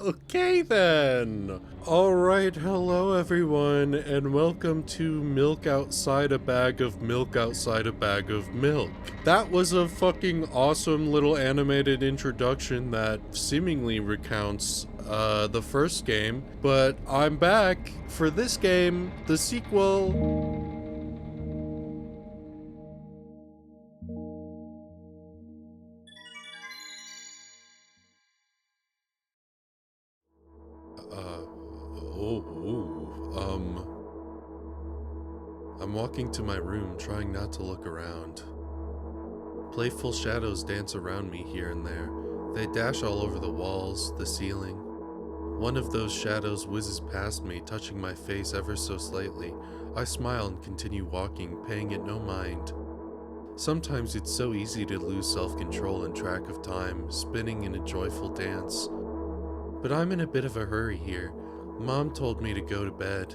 Okay then. Alright, hello everyone, and welcome to Milk Outside a Bag of Milk Outside a Bag of Milk. That was a fucking awesome little animated introduction that seemingly recounts the first game, but I'm back for this game, the sequel. I'm walking to my room, trying not to look around. Playful shadows dance around me here and there. They dash all over the walls, the ceiling. One of those shadows whizzes past me, touching my face ever so slightly. I smile and continue walking, paying it no mind. Sometimes it's so easy to lose self-control and track of time, spinning in a joyful dance. But I'm in a bit of a hurry here. Mom told me to go to bed.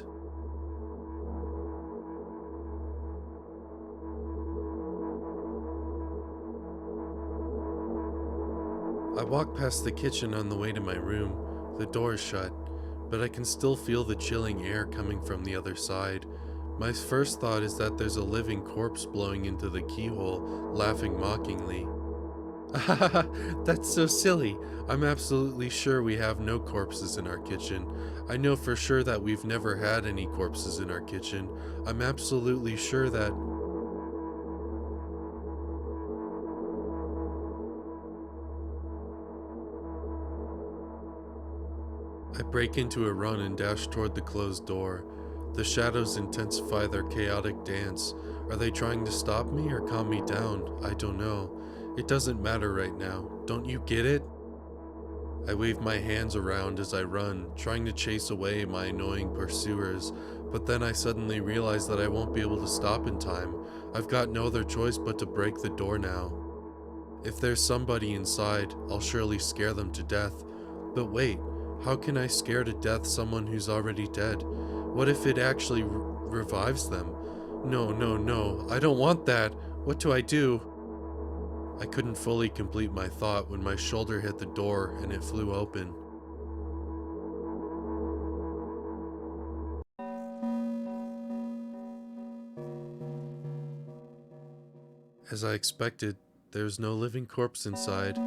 I walk past the kitchen on the way to my room. The door is shut, but I can still feel the chilling air coming from the other side. My first thought is that there's a living corpse blowing into the keyhole, laughing mockingly. That's so silly. I'm absolutely sure we have no corpses in our kitchen. I know for sure that we've never had any corpses in our kitchen. I'm absolutely sure that... I break into a run and dash toward the closed door. The shadows intensify their chaotic dance. Are they trying to stop me or calm me down? I don't know. It doesn't matter right now. Don't you get it? I wave my hands around as I run, trying to chase away my annoying pursuers, but then I suddenly realize that I won't be able to stop in time. I've got no other choice but to break the door now. If there's somebody inside, I'll surely scare them to death. But wait. How can I scare to death someone who's already dead? What if it actually revives them? No, I don't want that. What do I do? I couldn't fully complete my thought when my shoulder hit the door and it flew open. As I expected, there was no living corpse inside.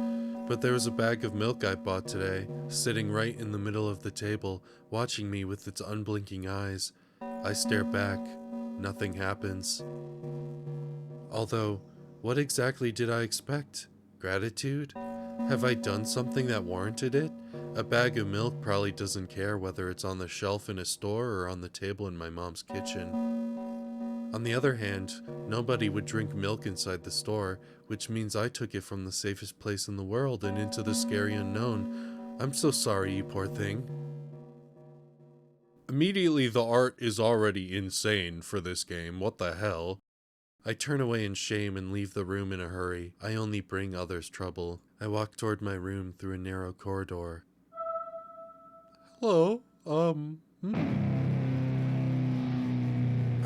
But there was a bag of milk I bought today, sitting right in the middle of the table, watching me with its unblinking eyes. I stare back. Nothing happens. Although, what exactly did I expect? Gratitude? Have I done something that warranted it? A bag of milk probably doesn't care whether it's on the shelf in a store or on the table in my mom's kitchen. On the other hand, nobody would drink milk inside the store, which means I took it from the safest place in the world and into the scary unknown. I'm so sorry, you poor thing. Immediately, the art is already insane for this game. What the hell? I turn away in shame and leave the room in a hurry. I only bring others trouble. I walk toward my room through a narrow corridor. Hello,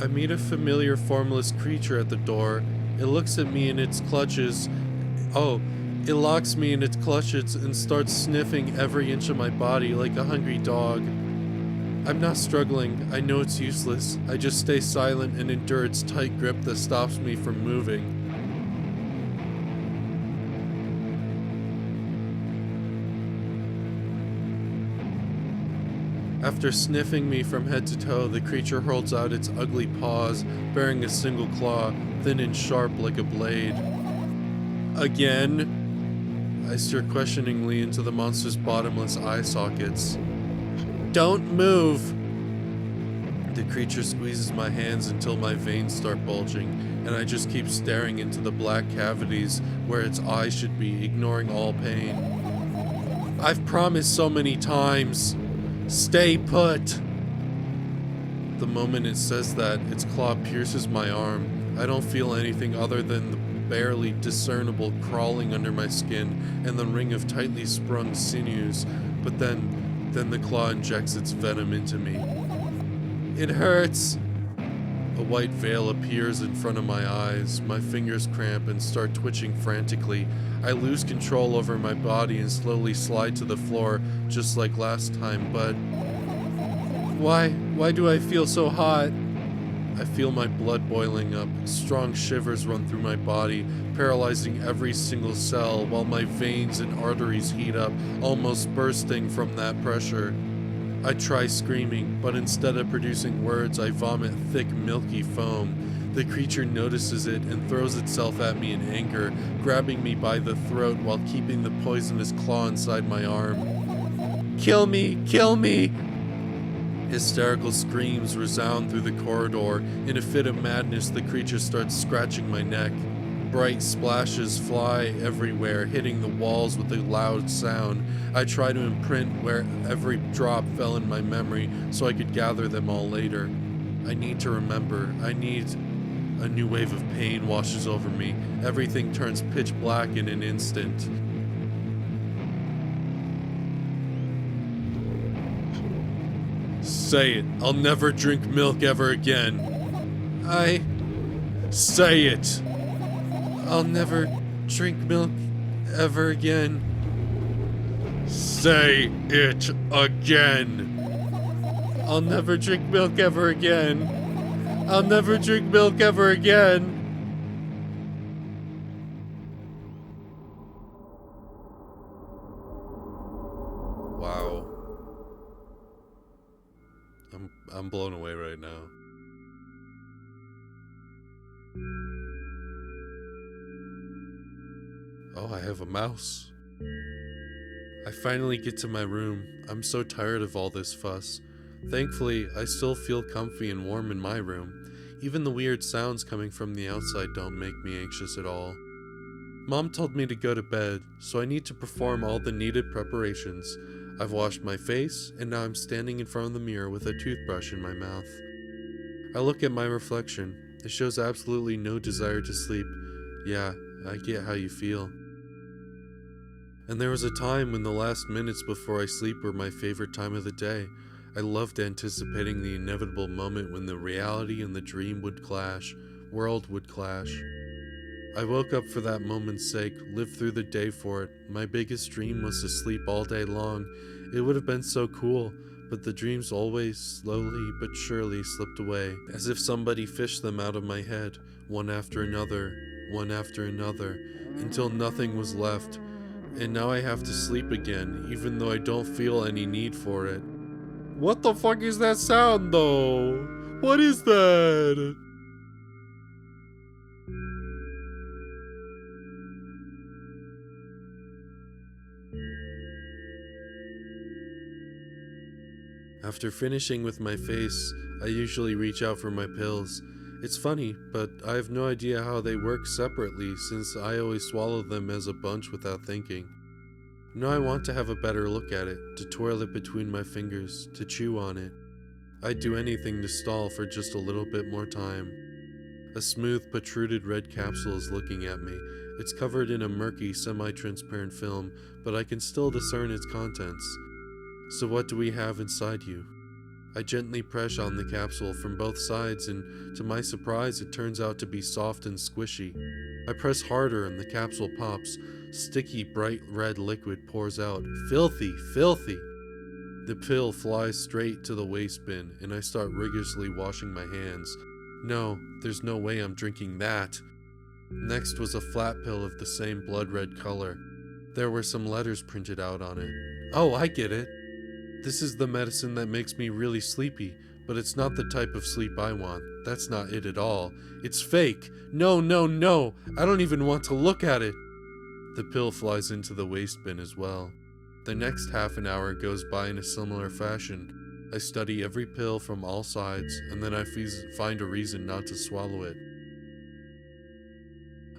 I meet a familiar formless creature at the door. It looks at me in its clutches. It locks me in its clutches and starts sniffing every inch of my body like a hungry dog. I'm not struggling. I know it's useless. I just stay silent and endure its tight grip that stops me from moving. After sniffing me from head to toe, the creature holds out its ugly paws, bearing a single claw, thin and sharp like a blade. Again? I stare questioningly into the monster's bottomless eye sockets. Don't move! The creature squeezes my hands until my veins start bulging, and I just keep staring into the black cavities where its eyes should be, ignoring all pain. I've promised so many times. Stay put! The moment it says that, its claw pierces my arm. I don't feel anything other than the barely discernible crawling under my skin and the ring of tightly sprung sinews, but then the claw injects its venom into me. It hurts! A white veil appears in front of my eyes, my fingers cramp and start twitching frantically. I lose control over my body and slowly slide to the floor, just like last time, but... Why do I feel so hot? I feel my blood boiling up, strong shivers run through my body, paralyzing every single cell, while my veins and arteries heat up, almost bursting from that pressure. I try screaming, but instead of producing words, I vomit thick, milky foam. The creature notices it and throws itself at me in anger, grabbing me by the throat while keeping the poisonous claw inside my arm. Kill me! Kill me! Hysterical screams resound through the corridor. In a fit of madness, the creature starts scratching my neck. Bright splashes fly everywhere, hitting the walls with a loud sound. I try to imprint where every drop fell in my memory so I could gather them all later. I need to remember. A new wave of pain washes over me. Everything turns pitch black in an instant. Say it. I'll never drink milk ever again. Say it. I'll never drink milk ever again. Say it again. I'll never drink milk ever again. I'll never drink milk ever again. Wow. I'm blown away right now. Oh, I have a mouse. I finally get to my room. I'm so tired of all this fuss. Thankfully, I still feel comfy and warm in my room. Even the weird sounds coming from the outside don't make me anxious at all. Mom told me to go to bed, so I need to perform all the needed preparations. I've washed my face, and now I'm standing in front of the mirror with a toothbrush in my mouth. I look at my reflection. It shows absolutely no desire to sleep. Yeah, I get how you feel. And there was a time when the last minutes before I sleep were my favorite time of the day. I loved anticipating the inevitable moment when the reality and the dream would clash, world would clash. I woke up for that moment's sake, lived through the day for it. My biggest dream was to sleep all day long. It would have been so cool, but the dreams always, slowly but surely, slipped away, as if somebody fished them out of my head, one after another, until nothing was left. And now I have to sleep again, even though I don't feel any need for it. What the fuck is that sound, though? What is that? After finishing with my face, I usually reach out for my pills. It's funny, but I have no idea how they work separately since I always swallow them as a bunch without thinking. Now I want to have a better look at it, to twirl it between my fingers, to chew on it. I'd do anything to stall for just a little bit more time. A smooth, protruded red capsule is looking at me. It's covered in a murky, semi-transparent film, but I can still discern its contents. So what do we have inside you? I gently press on the capsule from both sides, and to my surprise, it turns out to be soft and squishy. I press harder and the capsule pops. Sticky, bright red liquid pours out. Filthy, filthy! The pill flies straight to the waste bin, and I start rigorously washing my hands. No, there's no way I'm drinking that. Next was a flat pill of the same blood red color. There were some letters printed out on it. Oh, I get it. This is the medicine that makes me really sleepy, but it's not the type of sleep I want. That's not it at all. It's fake. No, no, no. I don't even want to look at it. The pill flies into the waste bin as well. The next half an hour goes by in a similar fashion. I study every pill from all sides, and then I find a reason not to swallow it.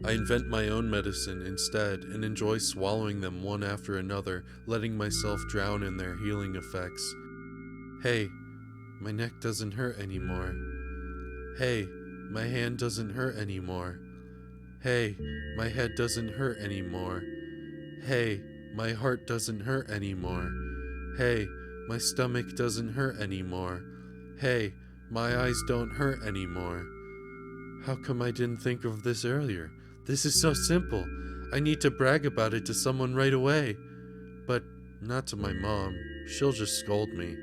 I invent my own medicine instead and enjoy swallowing them one after another, letting myself drown in their healing effects. Hey, my neck doesn't hurt anymore. Hey, my hand doesn't hurt anymore. Hey, my head doesn't hurt anymore. Hey, my heart doesn't hurt anymore. Hey, my stomach doesn't hurt anymore. Hey, My eyes don't hurt anymore. How come I didn't think of this earlier? This is so simple. I need to brag about it to someone right away. But not to my mom. She'll just scold me.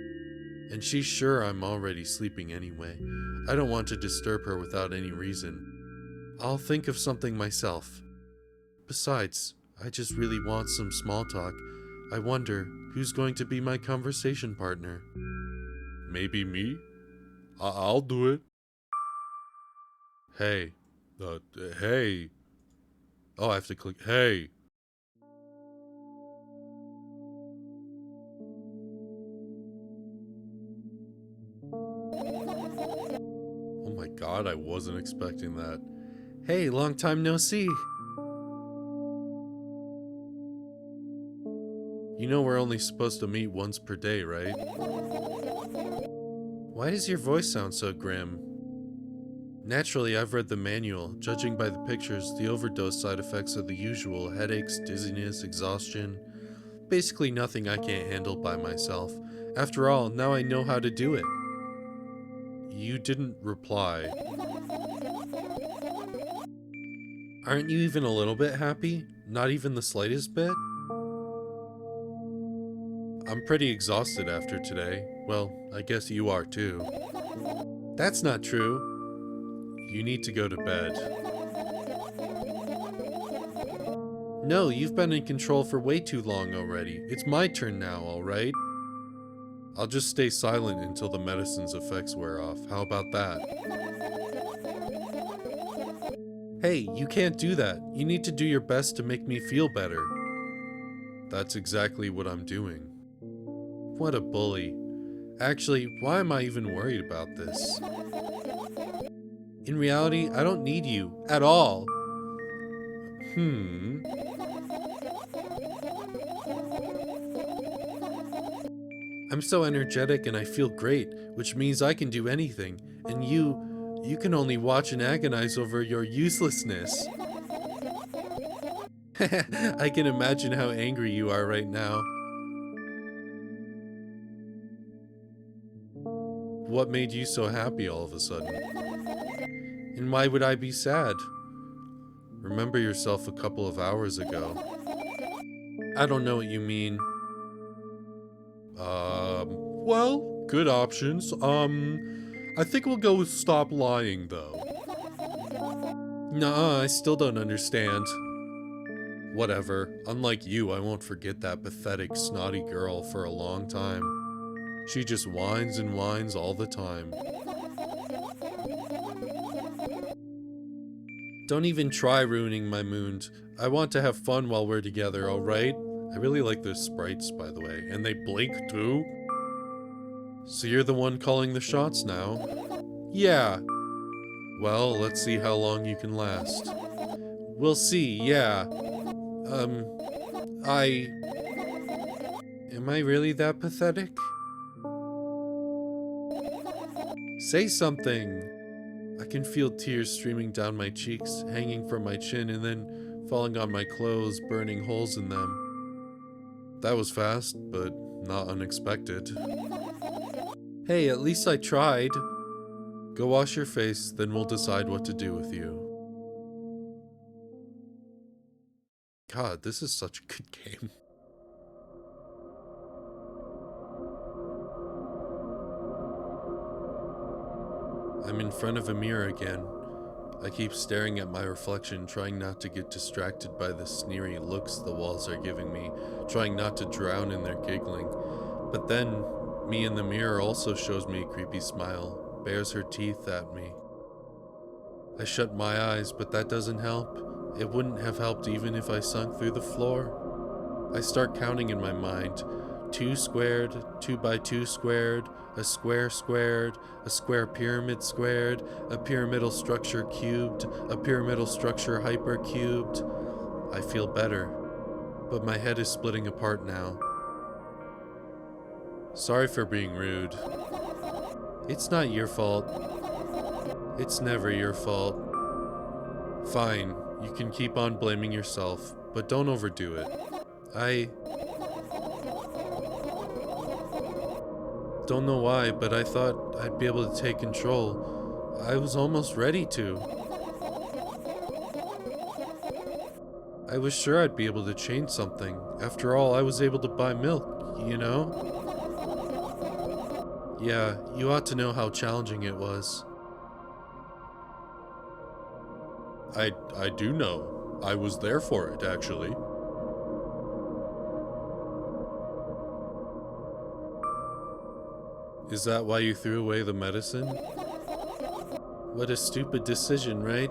And she's sure I'm already sleeping anyway. I don't want to disturb her without any reason. I'll think of something myself. Besides, I just really want some small talk. I wonder who's going to be my conversation partner. Maybe me? I'll do it. Hey. Hey. Oh, I have to click. Hey. Oh my god, I wasn't expecting that. Hey, long time no see. You know we're only supposed to meet once per day, right? Why does your voice sound so grim? Naturally, I've read the manual. Judging by the pictures, the overdose side effects are the usual: headaches, dizziness, exhaustion. Basically nothing I can't handle by myself. After all, now I know how to do it. You didn't reply. Aren't you even a little bit happy? Not even the slightest bit? I'm pretty exhausted after today. Well, I guess you are too. That's not true. You need to go to bed. No, you've been in control for way too long already. It's my turn now, alright? I'll just stay silent until the medicine's effects wear off. How about that? Hey, you can't do that. You need to do your best to make me feel better. That's exactly what I'm doing. What a bully. Actually, why am I even worried about this? In reality, I don't need you. At all. I'm so energetic and I feel great, which means I can do anything. And you can only watch and agonize over your uselessness. I can imagine how angry you are right now. What made you so happy all of a sudden? And why would I be sad? Remember yourself a couple of hours ago. I don't know what you mean. Well, good options. I think we'll go with stop lying, though. Nuh-uh, I still don't understand. Whatever. Unlike you, I won't forget that pathetic, snotty girl for a long time. She just whines and whines all the time. Don't even try ruining my mood. I want to have fun while we're together, alright? I really like those sprites, by the way. And they blink, too. So you're the one calling the shots now? Yeah. Well, let's see how long you can last. We'll see, yeah. Am I really that pathetic? Say something! I can feel tears streaming down my cheeks, hanging from my chin, and then falling on my clothes, burning holes in them. That was fast, but not unexpected. Hey, at least I tried. Go wash your face, then we'll decide what to do with you. God, this is such a good game. I'm in front of a mirror again. I keep staring at my reflection, trying not to get distracted by the sneery looks the walls are giving me, trying not to drown in their giggling. But then, me in the mirror also shows me a creepy smile, bares her teeth at me. I shut my eyes, but that doesn't help. It wouldn't have helped even if I sunk through the floor. I start counting in my mind. 2 squared, 2 by 2 squared, a square squared, a square pyramid squared, a pyramidal structure cubed, a pyramidal structure hypercubed. I feel better, but my head is splitting apart now. Sorry for being rude. It's not your fault. It's never your fault. Fine, you can keep on blaming yourself, but don't overdo it. Don't know why, but I thought I'd be able to take control. I was almost ready to. I was sure I'd be able to change something. After all, I was able to buy milk, you know? Yeah, you ought to know how challenging it was. I do know. I was there for it, actually. Is that why you threw away the medicine? What a stupid decision, right?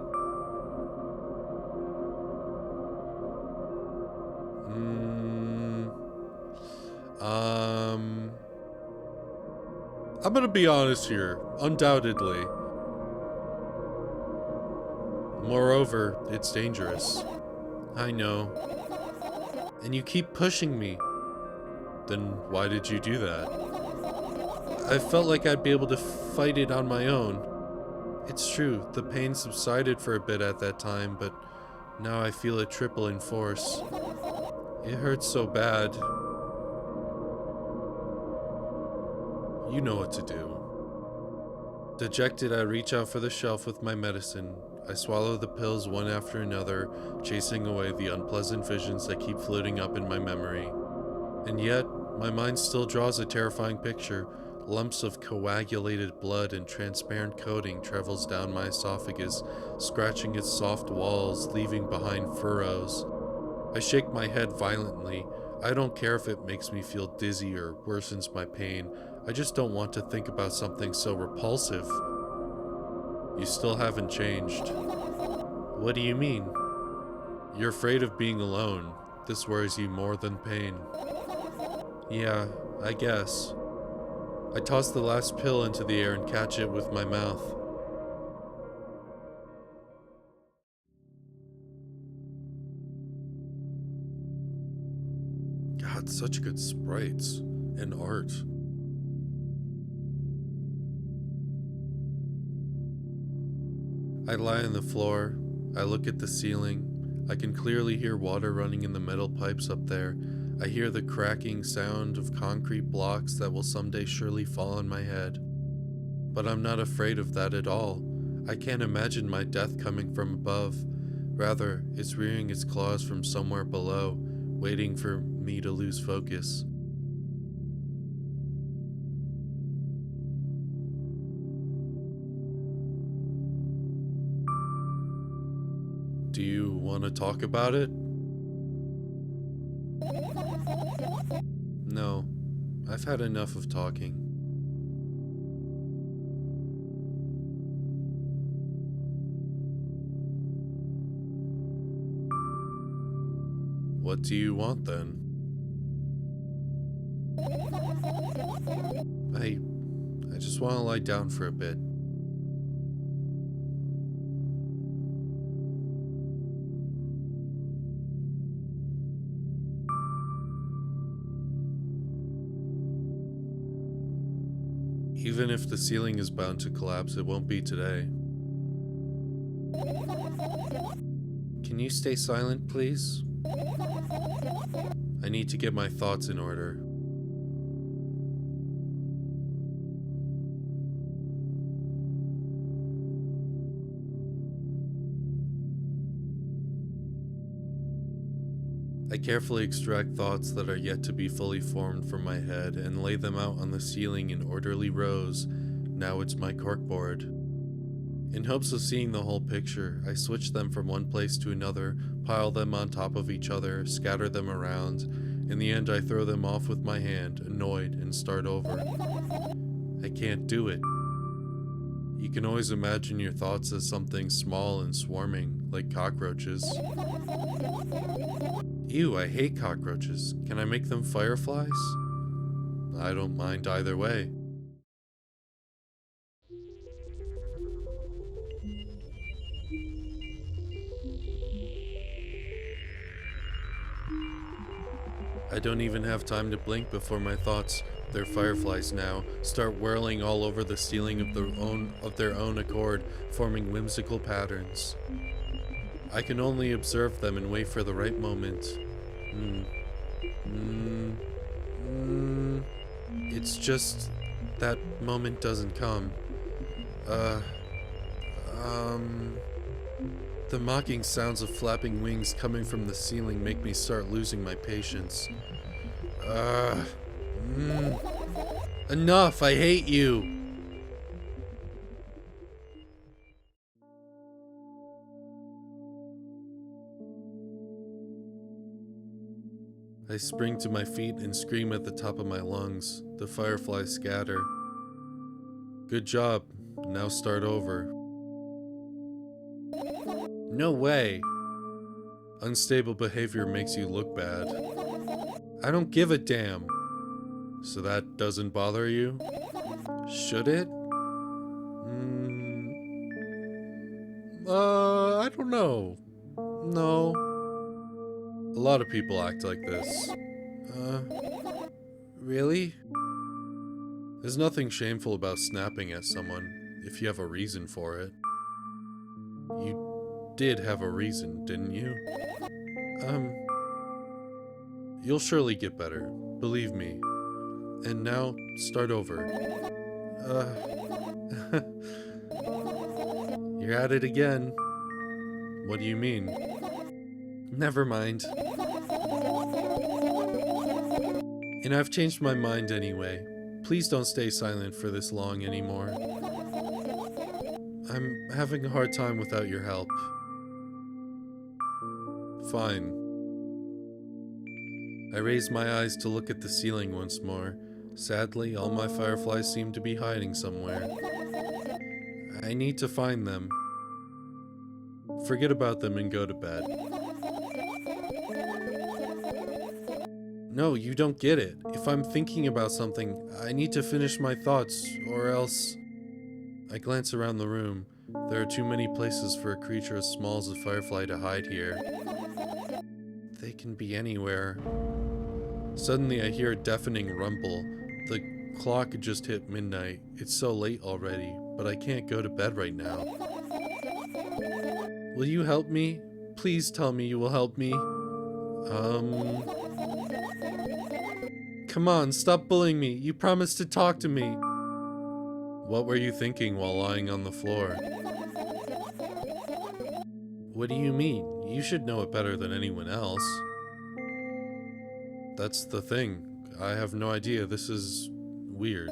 I'm gonna be honest here. Undoubtedly. Moreover, it's dangerous. I know. And you keep pushing me. Then why did you do that? I felt like I'd be able to fight it on my own. It's true, the pain subsided for a bit at that time, but now I feel it triple in force. It hurts so bad. You know what to do. Dejected, I reach out for the shelf with my medicine. I swallow the pills one after another, chasing away the unpleasant visions that keep floating up in my memory. And yet, my mind still draws a terrifying picture. Lumps of coagulated blood and transparent coating travels down my esophagus, scratching its soft walls, leaving behind furrows. I shake my head violently. I don't care if it makes me feel dizzy or worsens my pain. I just don't want to think about something so repulsive. You still haven't changed. What do you mean? You're afraid of being alone. This worries you more than pain. Yeah, I guess. I toss the last pill into the air and catch it with my mouth. God, such good sprites and art. I lie on the floor. I look at the ceiling. I can clearly hear water running in the metal pipes up there. I hear the cracking sound of concrete blocks that will someday surely fall on my head. But I'm not afraid of that at all. I can't imagine my death coming from above. Rather, it's rearing its claws from somewhere below, waiting for me to lose focus. Do you want to talk about it? No, I've had enough of talking. What do you want then? I just want to lie down for a bit. Even if the ceiling is bound to collapse, it won't be today. Can you stay silent, please? I need to get my thoughts in order. I carefully extract thoughts that are yet to be fully formed from my head and lay them out on the ceiling in orderly rows. Now it's my corkboard. In hopes of seeing the whole picture, I switch them from one place to another, pile them on top of each other, scatter them around. In the end, I throw them off with my hand, annoyed, and start over. I can't do it. You can always imagine your thoughts as something small and swarming, like cockroaches. Ew, I hate cockroaches. Can I make them fireflies? I don't mind either way. I don't even have time to blink before my thoughts, they're fireflies now, start whirling all over the ceiling of their own accord, forming whimsical patterns. I can only observe them and wait for the right moment. It's just that moment doesn't come. Uh, um... The mocking sounds of flapping wings coming from the ceiling make me start losing my patience. Uh... Enough! I hate you! I spring to my feet and scream at the top of my lungs. The fireflies scatter. Good job. Now start over. No way! Unstable behavior makes you look bad. I don't give a damn. So that doesn't bother you? Should it? I don't know. No. A lot of people act like this. Really? There's nothing shameful about snapping at someone, if you have a reason for it. You did have a reason, didn't you? You'll surely get better, believe me. And now, start over. You're at it again. What do you mean? Never mind. And I've changed my mind anyway. Please don't stay silent for this long anymore. I'm having a hard time without your help. Fine. I raise my eyes to look at the ceiling once more. Sadly, all my fireflies seem to be hiding somewhere. I need to find them. Forget about them and go to bed. No, you don't get it. If I'm thinking about something, I need to finish my thoughts, or else... I glance around the room. There are too many places for a creature as small as a firefly to hide here. They can be anywhere. Suddenly I hear a deafening rumble. The clock just hit midnight. It's so late already, but I can't go to bed right now. Will you help me? Please tell me you will help me. Come on, stop bullying me. You promised to talk to me. What were you thinking while lying on the floor? What do you mean? You should know it better than anyone else. That's the thing. I have no idea. This is weird.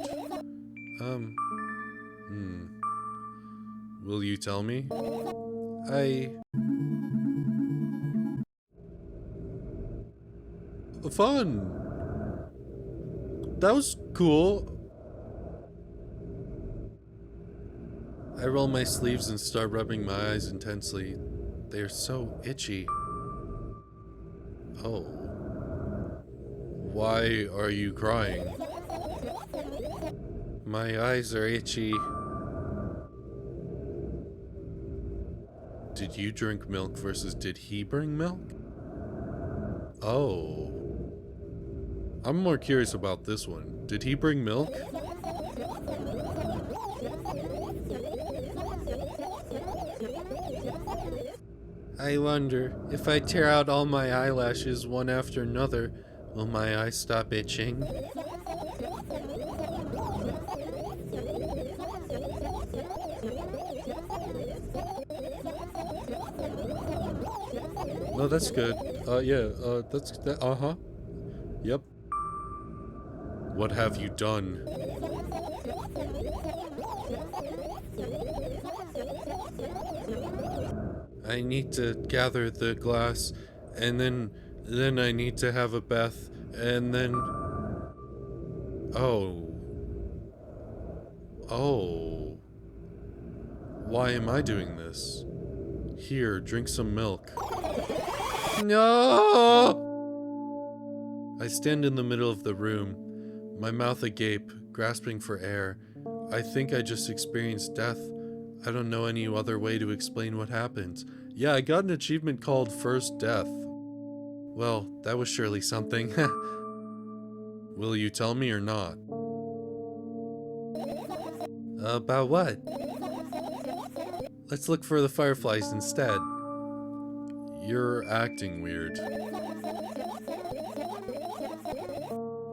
Will you tell me? Fun! That was cool. I roll my sleeves and start rubbing my eyes intensely. They're so itchy. Oh. Why are you crying? My eyes are itchy. Did you drink milk versus did he bring milk? Oh. I'm more curious about this one. Did he bring milk? I wonder, if I tear out all my eyelashes one after another, will my eyes stop itching? No, that's good. Yep. What have you done? I need to gather the glass, and then I need to have a bath, and then... Oh. Why am I doing this? Here, drink some milk. No! I stand in the middle of the room, my mouth agape, grasping for air. I think I just experienced death. I don't know any other way to explain what happened. Yeah, I got an achievement called First Death. Well, that was surely something. Will you tell me or not? About what? Let's look for the fireflies instead. You're acting weird.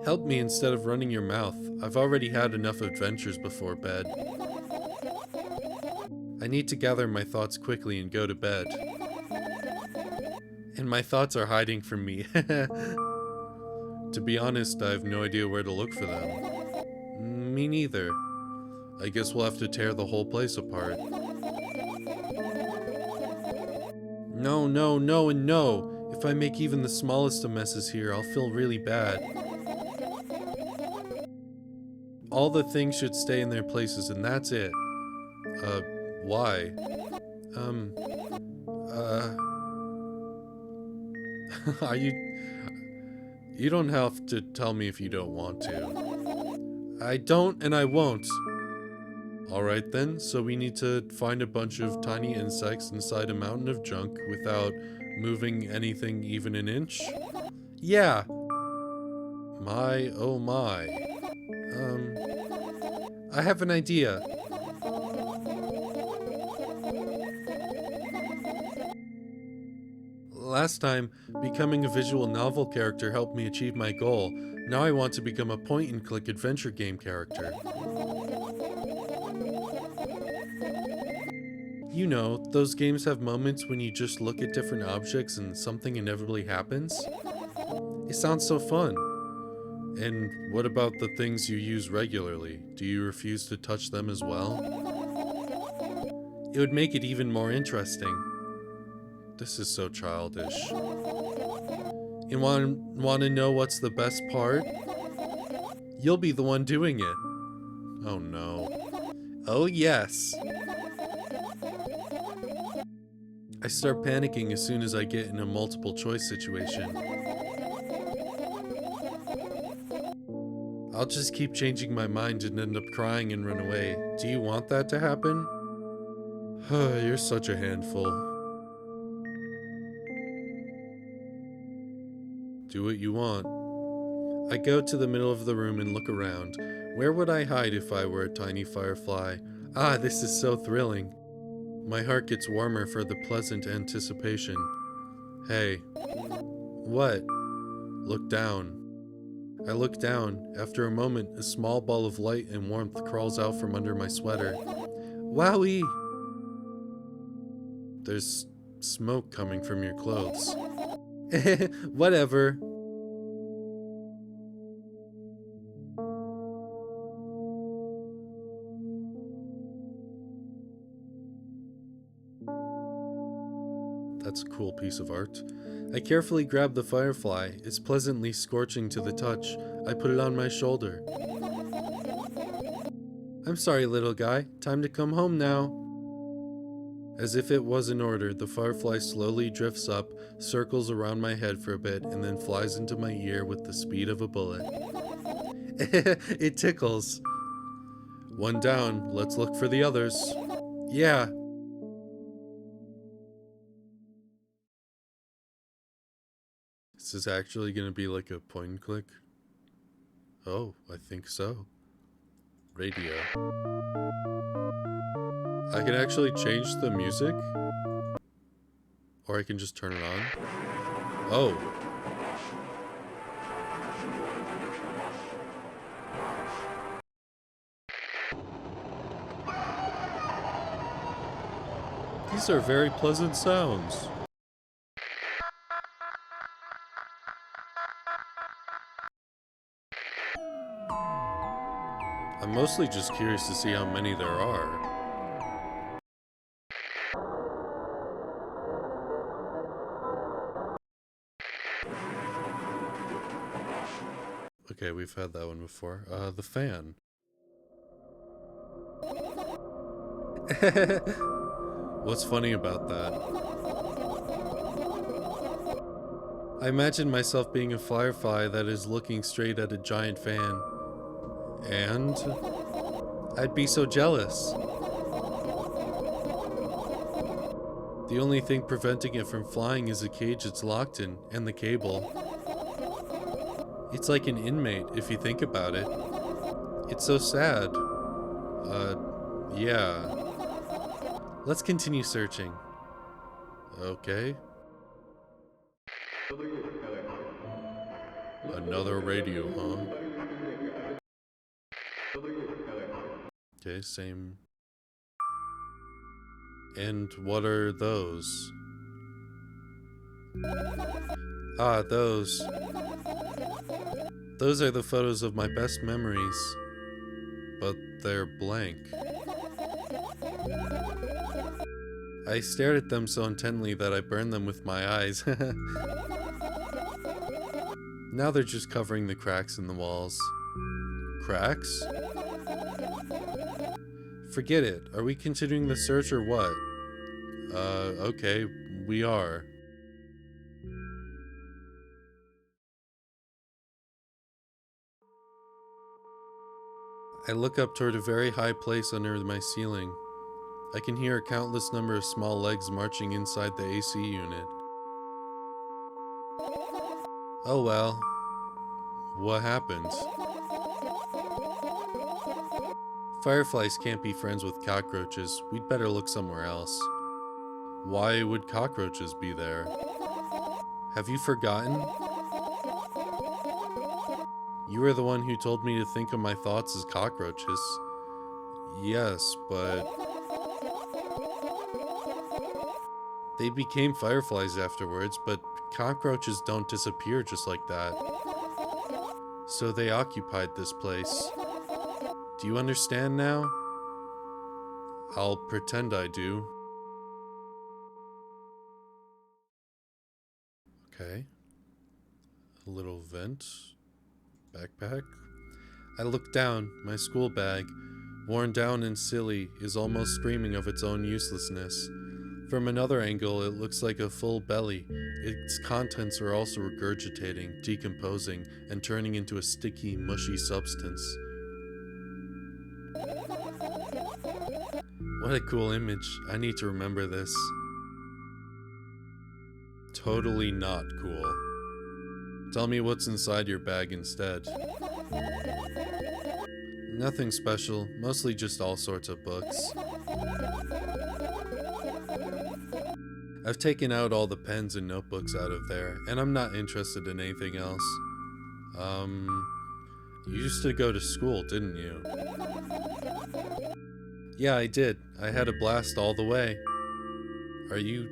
Help me instead of running your mouth. I've already had enough adventures before bed. I need to gather my thoughts quickly and go to bed. And my thoughts are hiding from me. To be honest, I have no idea where to look for them. Me neither. I guess we'll have to tear the whole place apart. No, no, no, and no! If I make even the smallest of messes here, I'll feel really bad. All the things should stay in their places, and that's it. Why? Are you... You don't have to tell me if you don't want to. I don't, and I won't. Alright then, so we need to find a bunch of tiny insects inside a mountain of junk without moving anything even an inch? Yeah! My, oh my. I have an idea. Last time, becoming a visual novel character helped me achieve my goal. Now I want to become a point-and-click adventure game character. You know, those games have moments when you just look at different objects and something inevitably happens. It sounds so fun. And what about the things you use regularly? Do you refuse to touch them as well? It would make it even more interesting. This is so childish. You want to know what's the best part? You'll be the one doing it. Oh no. Oh yes. I start panicking as soon as I get in a multiple choice situation. I'll just keep changing my mind and end up crying and run away. Do you want that to happen? You're such a handful. Do what you want. I go to the middle of the room and look around. Where would I hide if I were a tiny firefly? Ah, this is so thrilling. My heart gets warmer for the pleasant anticipation. Hey. What? Look down. I look down. After a moment, a small ball of light and warmth crawls out from under my sweater. Wowee! There's smoke coming from your clothes. Whatever. That's a cool piece of art. I carefully grab the firefly. It's pleasantly scorching to the touch. I put it on my shoulder. I'm sorry, little guy. Time to come home now. As if it was an order, the firefly slowly drifts up, circles around my head for a bit, and then flies into my ear with the speed of a bullet. It tickles. One down. Let's look for the others. Yeah. Is this actually going to be like a point and click? Oh, I think so. Radio. I can actually change the music? Or I can just turn it on? Oh. These are very pleasant sounds. I'm mostly just curious to see how many there are. Okay, we've had that one before. The fan. What's funny about that? I imagine myself being a firefly that is looking straight at a giant fan. And I'd be so jealous. The only thing preventing it from flying is the cage it's locked in, and the cable. It's like an inmate, if you think about it. It's so sad. Yeah. Let's continue searching. Okay. Another radio, huh? Okay, same. And what are those? Ah, those. Those are the photos of my best memories. But they're blank. I stared at them so intently that I burned them with my eyes. Now they're just covering the cracks in the walls. Cracks? Forget it. Are we continuing the search or what? Okay, we are. I look up toward a very high place under my ceiling. I can hear a countless number of small legs marching inside the AC unit. Oh well. What happened? Fireflies can't be friends with cockroaches. We'd better look somewhere else. Why would cockroaches be there? Have you forgotten? You were the one who told me to think of my thoughts as cockroaches. Yes, but they became fireflies afterwards, but cockroaches don't disappear just like that. So they occupied this place. Do you understand now? I'll pretend I do. Okay. A little vent. Backpack. I look down. My school bag, worn down and silly, is almost screaming of its own uselessness. From another angle, it looks like a full belly. Its contents are also regurgitating, decomposing, and turning into a sticky, mushy substance. What a cool image. I need to remember this. Totally not cool. Tell me what's inside your bag instead. Nothing special, mostly just all sorts of books. I've taken out all the pens and notebooks out of there, and I'm not interested in anything else. You used to go to school, didn't you? Yeah, I did. I had a blast all the way. Are you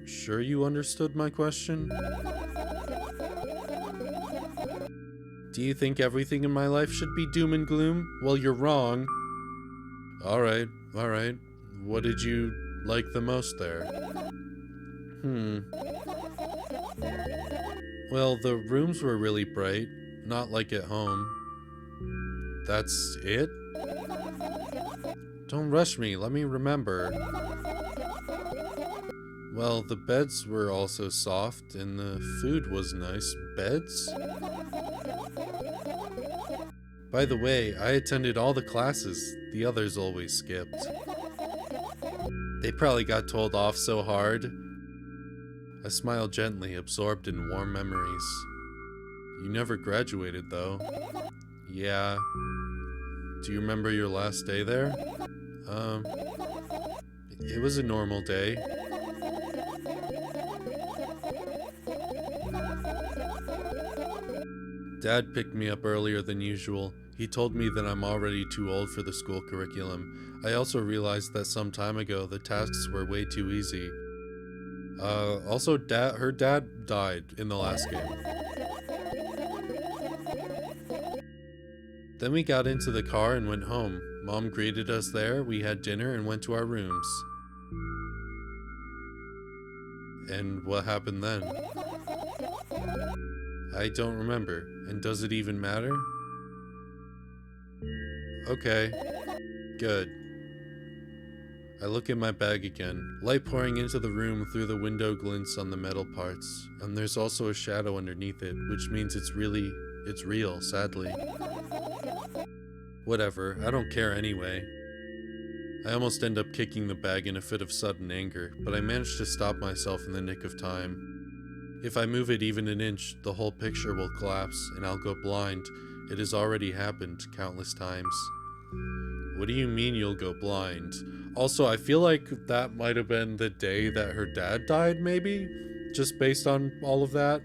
sure you understood my question? Do you think everything in my life should be doom and gloom? Well, you're wrong. Alright. What did you like the most there? Well, the rooms were really bright, not like at home. That's it? Don't rush me, let me remember. Well, the beds were also soft, and the food was nice. Beds? By the way, I attended all the classes. The others always skipped. They probably got told off so hard. I smiled gently, absorbed in warm memories. You never graduated, though. Yeah. Do you remember your last day there? It was a normal day. Dad picked me up earlier than usual. He told me that I'm already too old for the school curriculum. I also realized that some time ago the tasks were way too easy. Also her dad died in the last game. Then we got into the car and went home. Mom greeted us there, we had dinner and went to our rooms. And what happened then? I don't remember. And does it even matter? Okay. Good. I look in my bag again. Light pouring into the room through the window glints on the metal parts. And there's also a shadow underneath it, which means it's real, sadly. Whatever, I don't care anyway. I almost end up kicking the bag in a fit of sudden anger, but I manage to stop myself in the nick of time. If I move it even an inch, the whole picture will collapse, and I'll go blind. It has already happened countless times. What do you mean you'll go blind? Also, I feel like that might have been the day that her dad died, maybe? Just based on all of that.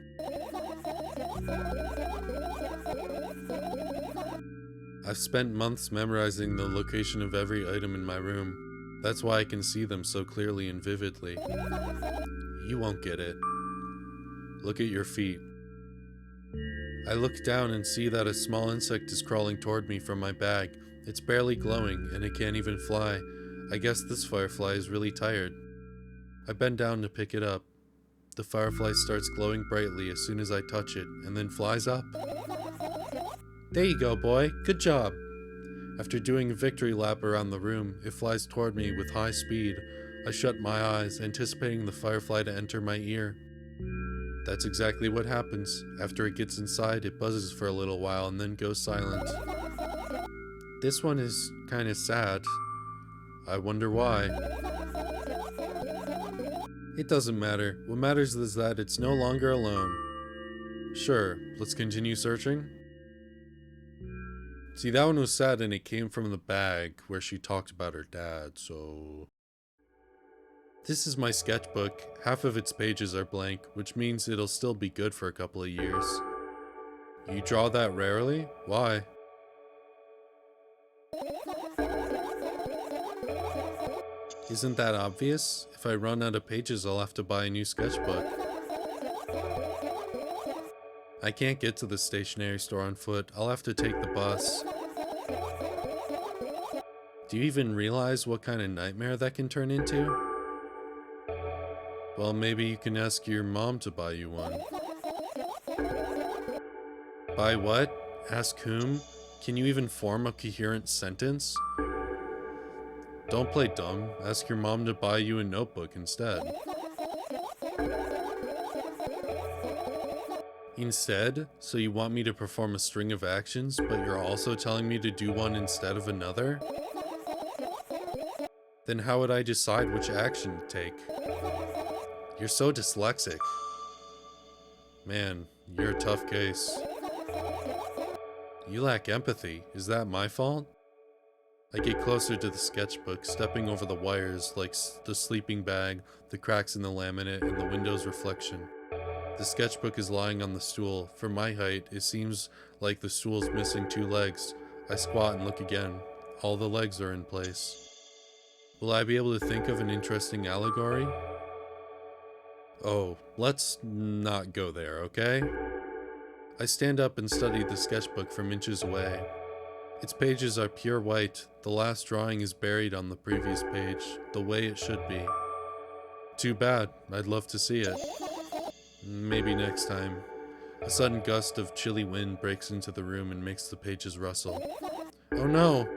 I've spent months memorizing the location of every item in my room. That's why I can see them so clearly and vividly. You won't get it. Look at your feet. I look down and see that a small insect is crawling toward me from my bag. It's barely glowing, and it can't even fly. I guess this firefly is really tired. I bend down to pick it up. The firefly starts glowing brightly as soon as I touch it, and then flies up. There you go, boy. Good job. After doing a victory lap around the room, it flies toward me with high speed. I shut my eyes, anticipating the firefly to enter my ear. That's exactly what happens. After it gets inside, it buzzes for a little while and then goes silent. This one is kinda sad. I wonder why. It doesn't matter. What matters is that it's no longer alone. Sure, let's continue searching. See, that one was sad and it came from the bag where she talked about her dad, so... This is my sketchbook. Half of its pages are blank, which means it'll still be good for a couple of years. You draw that rarely? Why? Isn't that obvious? If I run out of pages, I'll have to buy a new sketchbook. I can't get to the stationery store on foot. I'll have to take the bus. Do you even realize what kind of nightmare that can turn into? Well, maybe you can ask your mom to buy you one. Buy what? Ask whom? Can you even form a coherent sentence? Don't play dumb. Ask your mom to buy you a notebook instead. Instead? So you want me to perform a string of actions, but you're also telling me to do one instead of another? Then how would I decide which action to take? You're so dyslexic. Man, you're a tough case. You lack empathy. Is that my fault? I get closer to the sketchbook, stepping over the wires like the sleeping bag, the cracks in the laminate, and the window's reflection. The sketchbook is lying on the stool. For my height, it seems like the stool's missing 2 legs. I squat and look again. All the legs are in place. Will I be able to think of an interesting allegory? Oh, let's not go there, okay? I stand up and study the sketchbook from inches away. Its pages are pure white. The last drawing is buried on the previous page, the way it should be. Too bad. I'd love to see it. Maybe next time. A sudden gust of chilly wind breaks into the room and makes the pages rustle. Oh no!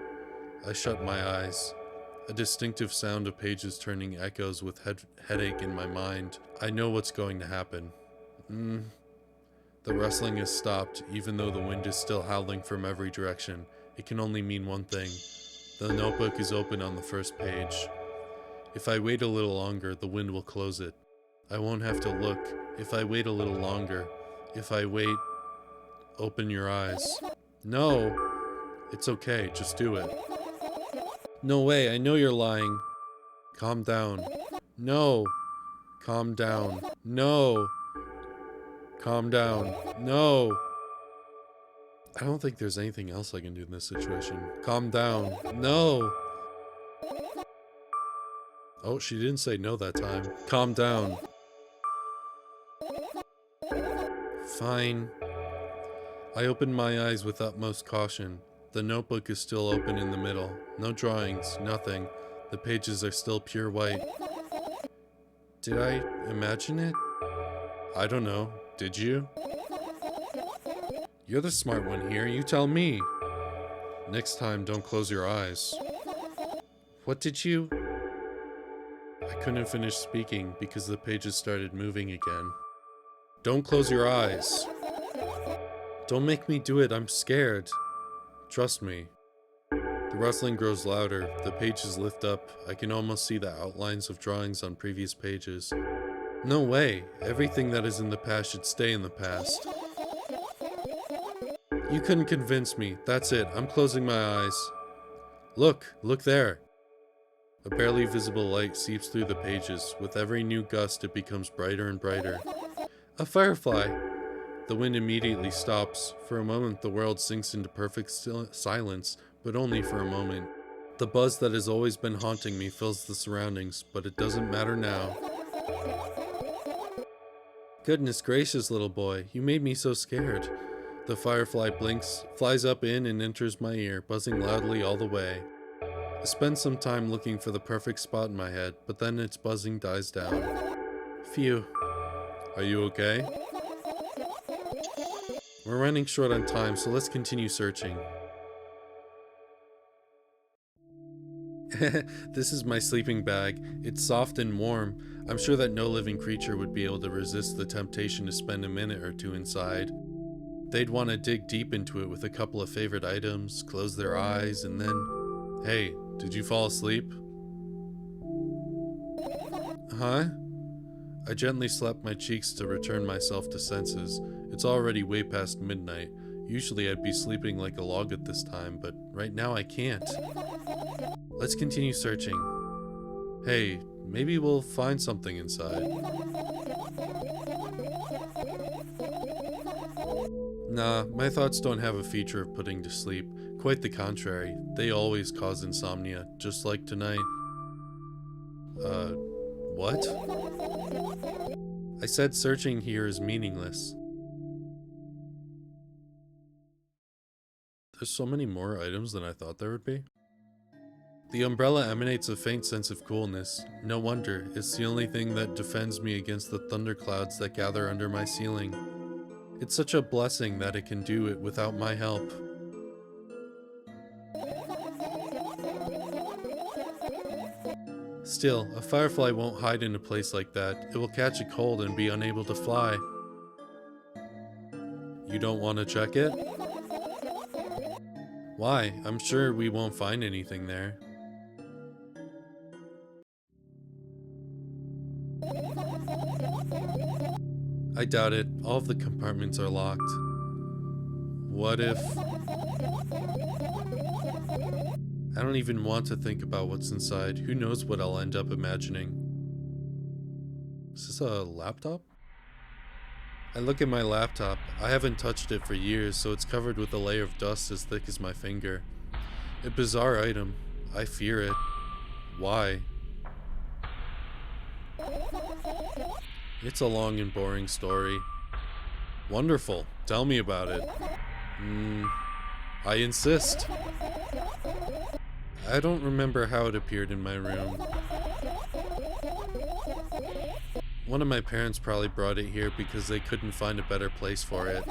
I shut my eyes. A distinctive sound of pages turning echoes with headache in my mind. I know what's going to happen. The rustling has stopped, even though the wind is still howling from every direction. It can only mean one thing. The notebook is open on the first page. If I wait a little longer, the wind will close it. I won't have to look. If I wait a little longer. If I wait... Open your eyes. No! It's okay, just do it. No way, I know you're lying. Calm down. No! Calm down. No! Calm down. No! I don't think there's anything else I can do in this situation. Calm down. No! Oh, she didn't say no that time. Calm down. Fine. I open my eyes with utmost caution. The notebook is still open in the middle. No drawings, nothing. The pages are still pure white. Did I imagine it? I don't know. Did you? You're the smart one here. You tell me. Next time, don't close your eyes. What did you... I couldn't finish speaking because the pages started moving again. Don't close your eyes. Don't make me do it. I'm scared. Trust me. The rustling grows louder. The pages lift up. I can almost see the outlines of drawings on previous pages. No way. Everything that is in the past should stay in the past. You couldn't convince me. That's it. I'm closing my eyes. Look there. A barely visible light seeps through the pages. With every new gust, it becomes brighter and brighter. A firefly! The wind immediately stops. For a moment, the world sinks into perfect silence, but only for a moment. The buzz that has always been haunting me fills the surroundings, but it doesn't matter now. Goodness gracious, little boy, you made me so scared. The firefly blinks, flies up in and enters my ear, buzzing loudly all the way. I spend some time looking for the perfect spot in my head, but then its buzzing dies down. Phew. Are you okay? We're running short on time, so let's continue searching. This is my sleeping bag. It's soft and warm. I'm sure that no living creature would be able to resist the temptation to spend a minute or two inside. They'd want to dig deep into it with a couple of favorite items, close their eyes, and then... Hey, did you fall asleep? Huh? I gently slapped my cheeks to return myself to senses. It's already way past midnight. Usually I'd be sleeping like a log at this time, but right now I can't. Let's continue searching. Hey, maybe we'll find something inside. Nah, my thoughts don't have a feature of putting to sleep. Quite the contrary. They always cause insomnia, just like tonight. What? I said searching here is meaningless. There's so many more items than I thought there would be. The umbrella emanates a faint sense of coolness. No wonder, it's the only thing that defends me against the thunderclouds that gather under my ceiling. It's such a blessing that it can do it without my help. Still, a firefly won't hide in a place like that. It will catch a cold and be unable to fly. You don't want to check it? Why? I'm sure we won't find anything there. I doubt it. All of the compartments are locked. What if... I don't even want to think about what's inside. Who knows what I'll end up imagining. Is this a laptop? I look at my laptop. I haven't touched it for years, so it's covered with a layer of dust as thick as my finger. A bizarre item. I fear it. Why? It's a long and boring story. Wonderful. Tell me about it. I insist. I don't remember how it appeared in my room. One of my parents probably brought it here because they couldn't find a better place for it.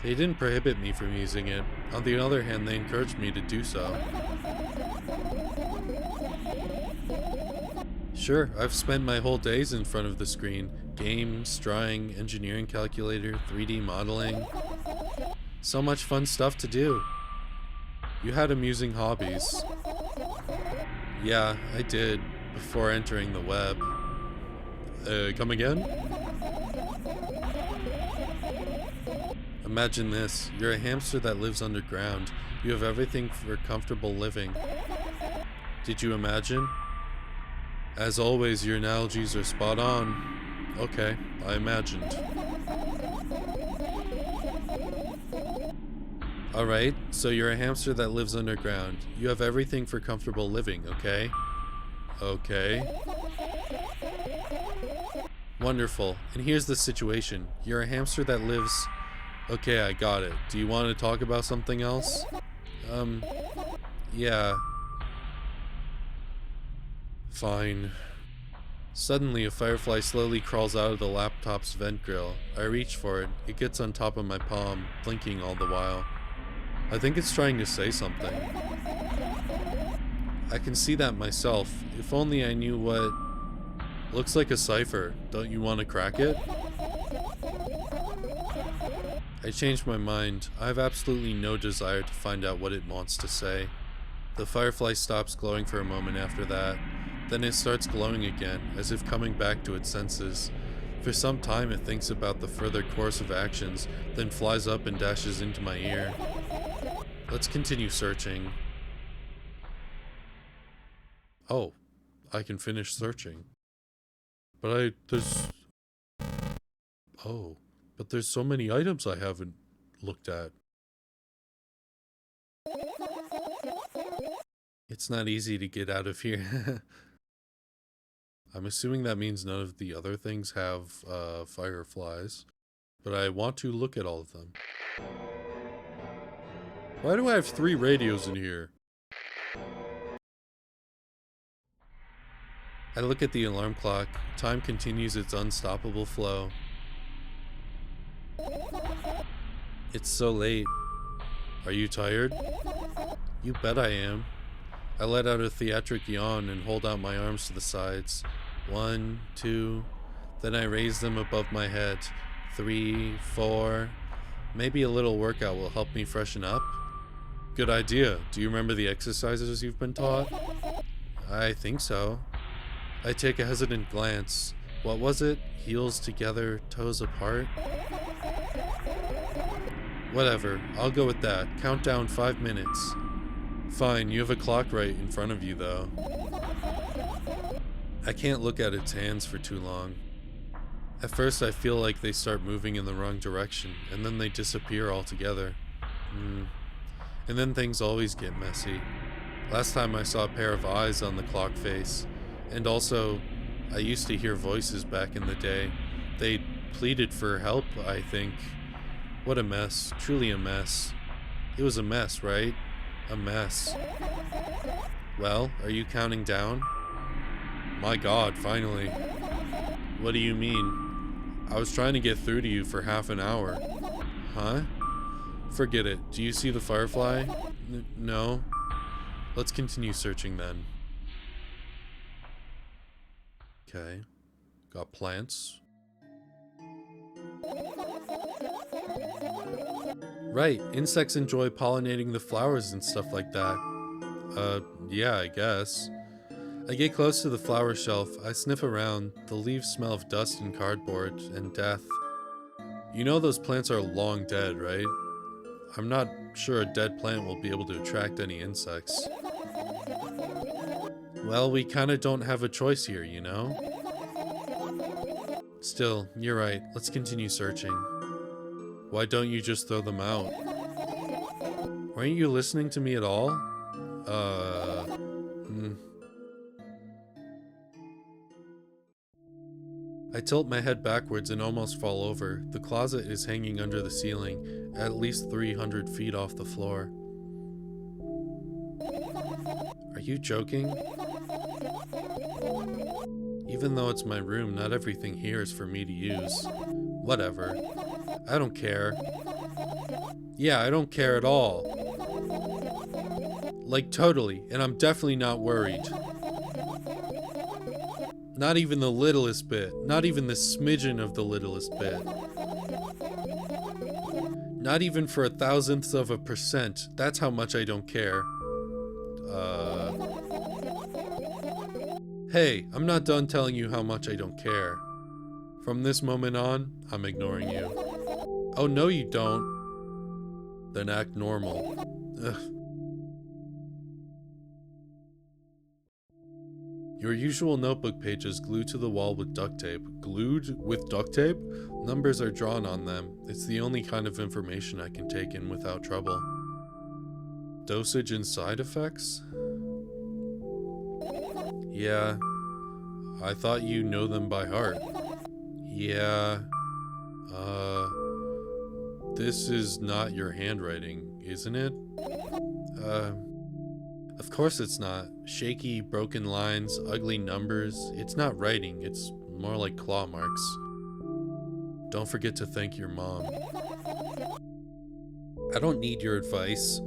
They didn't prohibit me from using it. On the other hand, they encouraged me to do so. Sure, I've spent my whole days in front of the screen. Games, drawing, engineering calculator, 3D modeling. So much fun stuff to do. You had amusing hobbies. Yeah, I did, before entering the web. Come again? Imagine this. You're a hamster that lives underground. You have everything for comfortable living. Did you imagine? As always, your analogies are spot on. Okay, I imagined. Alright, so you're a hamster that lives underground. You have everything for comfortable living, okay? Okay. Wonderful. And here's the situation. You're a hamster that lives... Okay, I got it. Do you want to talk about something else? Yeah. Fine. Suddenly, a firefly slowly crawls out of the laptop's vent grill. I reach for it. It gets on top of my palm, blinking all the while. I think it's trying to say something. I can see that myself. If only I knew what... Looks like a cipher. Don't you want to crack it? I changed my mind. I have absolutely no desire to find out what it wants to say. The firefly stops glowing for a moment after that. Then it starts glowing again, as if coming back to its senses. For some time it thinks about the further course of actions, then flies up and dashes into my ear. Let's continue searching. Oh, I can finish searching. But there's Oh, but there's so many items I haven't looked at. It's not easy to get out of here. I'm assuming that means none of the other things have fireflies, but I want to look at all of them. Why do I have 3 radios in here? I look at the alarm clock. Time continues its unstoppable flow. It's so late. Are you tired? You bet I am. I let out a theatric yawn and hold out my arms to the sides. 1, 2, then I raise them above my head. 3, 4. Maybe a little workout will help me freshen up. Good idea. Do you remember the exercises you've been taught? I think so. I take a hesitant glance. What was it? Heels together, toes apart? Whatever, I'll go with that. Count down 5 minutes. Fine, you have a clock right in front of you, though. I can't look at its hands for too long. At first I feel like they start moving in the wrong direction, and then they disappear altogether. And then things always get messy. Last time I saw a pair of eyes on the clock face. And also, I used to hear voices back in the day. They pleaded for help, I think. What a mess. Truly a mess. It was a mess, right? A mess. Well, are you counting down? My God, finally. What do you mean? I was trying to get through to you for half an hour. Huh? Forget it. Do you see the firefly? No. Let's continue searching then. Okay. Got plants. Right, insects enjoy pollinating the flowers and stuff like that. Yeah, I guess. I get close to the flower shelf. I sniff around. The leaves smell of dust and cardboard and death. You know those plants are long dead, right? I'm not sure a dead plant will be able to attract any insects. Well, we kinda don't have a choice here, you know? Still, you're right. Let's continue searching. Why don't you just throw them out? Weren't you listening to me at all? I tilt my head backwards and almost fall over. The closet is hanging under the ceiling, at least 300 feet off the floor. Are you joking? Even though it's my room, not everything here is for me to use. Whatever. I don't care. Yeah, I don't care at all. Like, totally, and I'm definitely not worried. Not even the littlest bit. Not even the smidgen of the littlest bit. Not even for 1,000th of a percent. That's how much I don't care. Hey, I'm not done telling you how much I don't care. From this moment on, I'm ignoring you. Oh, no you don't. Then act normal. Ugh. Your usual notebook pages glued to the wall with duct tape. Glued with duct tape? Numbers are drawn on them. It's the only kind of information I can take in without trouble. Dosage and side effects? Yeah. I thought you know them by heart. Yeah. This is not your handwriting, isn't it? Of course it's not. Shaky, broken lines, ugly numbers. It's not writing, it's more like claw marks. Don't forget to thank your mom. I don't need your advice.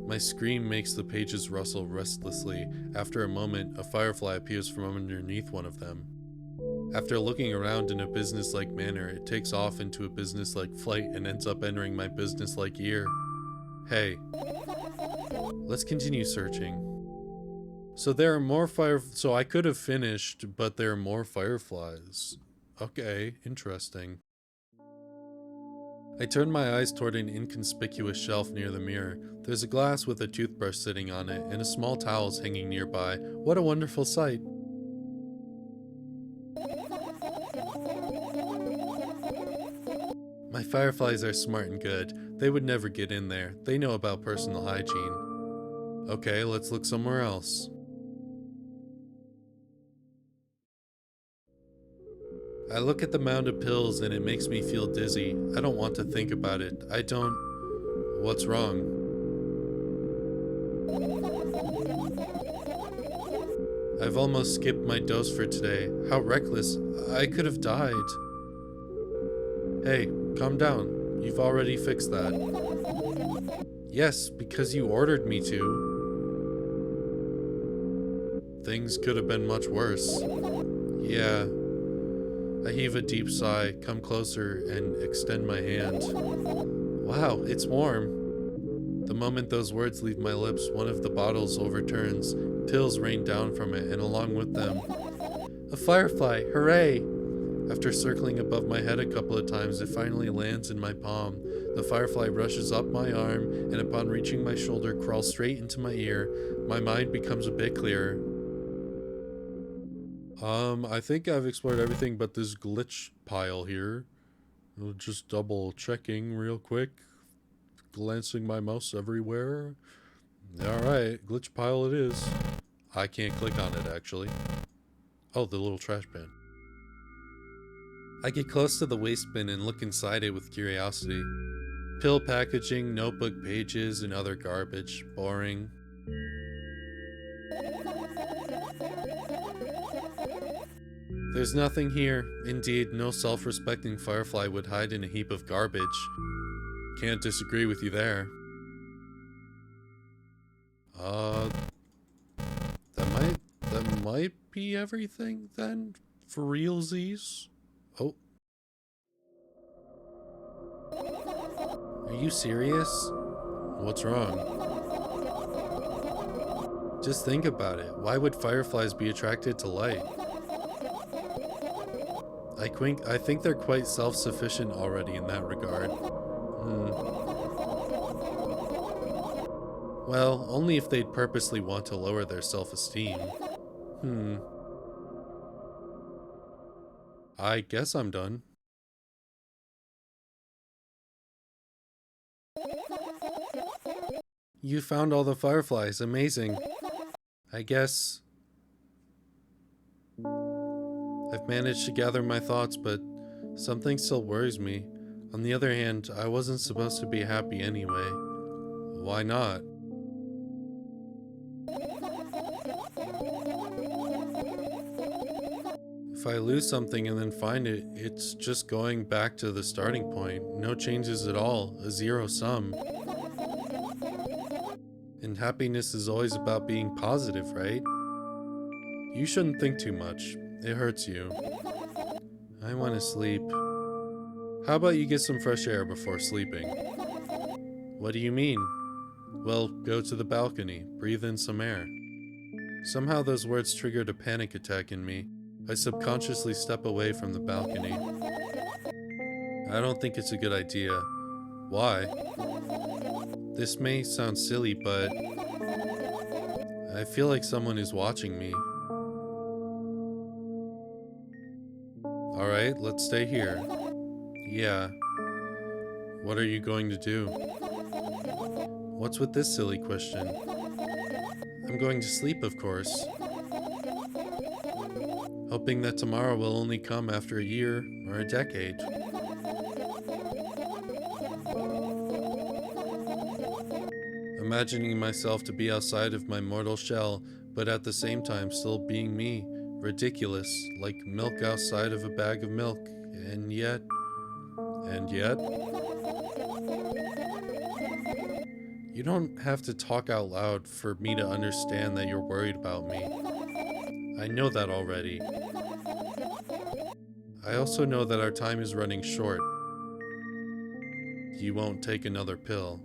My scream makes the pages rustle restlessly. After a moment, a firefly appears from underneath one of them. After looking around in a businesslike manner, it takes off into a businesslike flight and ends up entering my businesslike ear. Hey. Let's continue searching. So there are more so I could have finished, but there are more fireflies. Okay, interesting. I turn my eyes toward an inconspicuous shelf near the mirror. There's a glass with a toothbrush sitting on it, and a small towel is hanging nearby. What a wonderful sight. My fireflies are smart and good. They would never get in there. They know about personal hygiene. Okay, let's look somewhere else. I look at the mound of pills and it makes me feel dizzy. I don't want to think about it. I don't... What's wrong? I've almost skipped my dose for today. How reckless. I could have died. Hey, calm down. You've already fixed that. Yes, because you ordered me to. Things could have been much worse. Yeah. I heave a deep sigh, come closer, and extend my hand. Wow, it's warm. The moment those words leave my lips, one of the bottles overturns. Pills rain down from it, and along with them, a firefly! Hooray! After circling above my head a couple of times, it finally lands in my palm. The firefly rushes up my arm, and upon reaching my shoulder, crawls straight into my ear. My mind becomes a bit clearer. I think I've explored everything but this glitch pile here. Just double checking real quick. Glancing my mouse everywhere. Alright, glitch pile it is. I can't click on it, actually. Oh, the little trash bin. I get close to the waste bin and look inside it with curiosity. Pill packaging, notebook pages, and other garbage. Boring. There's nothing here. Indeed, no self-respecting firefly would hide in a heap of garbage. Can't disagree with you there. That might be everything then? For realsies? Oh. Are you serious? What's wrong? Just think about it. Why would fireflies be attracted to light? I think they're quite self-sufficient already in that regard. Well, only if they'd purposely want to lower their self-esteem. I guess I'm done. You found all the fireflies. Amazing. I guess I've managed to gather my thoughts, but something still worries me. On the other hand, I wasn't supposed to be happy anyway. Why not? If I lose something and then find it, it's just going back to the starting point. No changes at all. A zero sum. And happiness is always about being positive, right? You shouldn't think too much. It hurts you. I want to sleep. How about you get some fresh air before sleeping? What do you mean? Well, go to the balcony. Breathe in some air. Somehow those words triggered a panic attack in me. I subconsciously step away from the balcony. I don't think it's a good idea. Why? This may sound silly, but I feel like someone is watching me. Alright, let's stay here. Yeah. What are you going to do? What's with this silly question? I'm going to sleep, of course. Hoping that tomorrow will only come after a year or a decade. Imagining myself to be outside of my mortal shell, but at the same time still being me. Ridiculous, like milk outside of a bag of milk. And yet... You don't have to talk out loud for me to understand that you're worried about me. I know that already. I also know that our time is running short. You won't take another pill.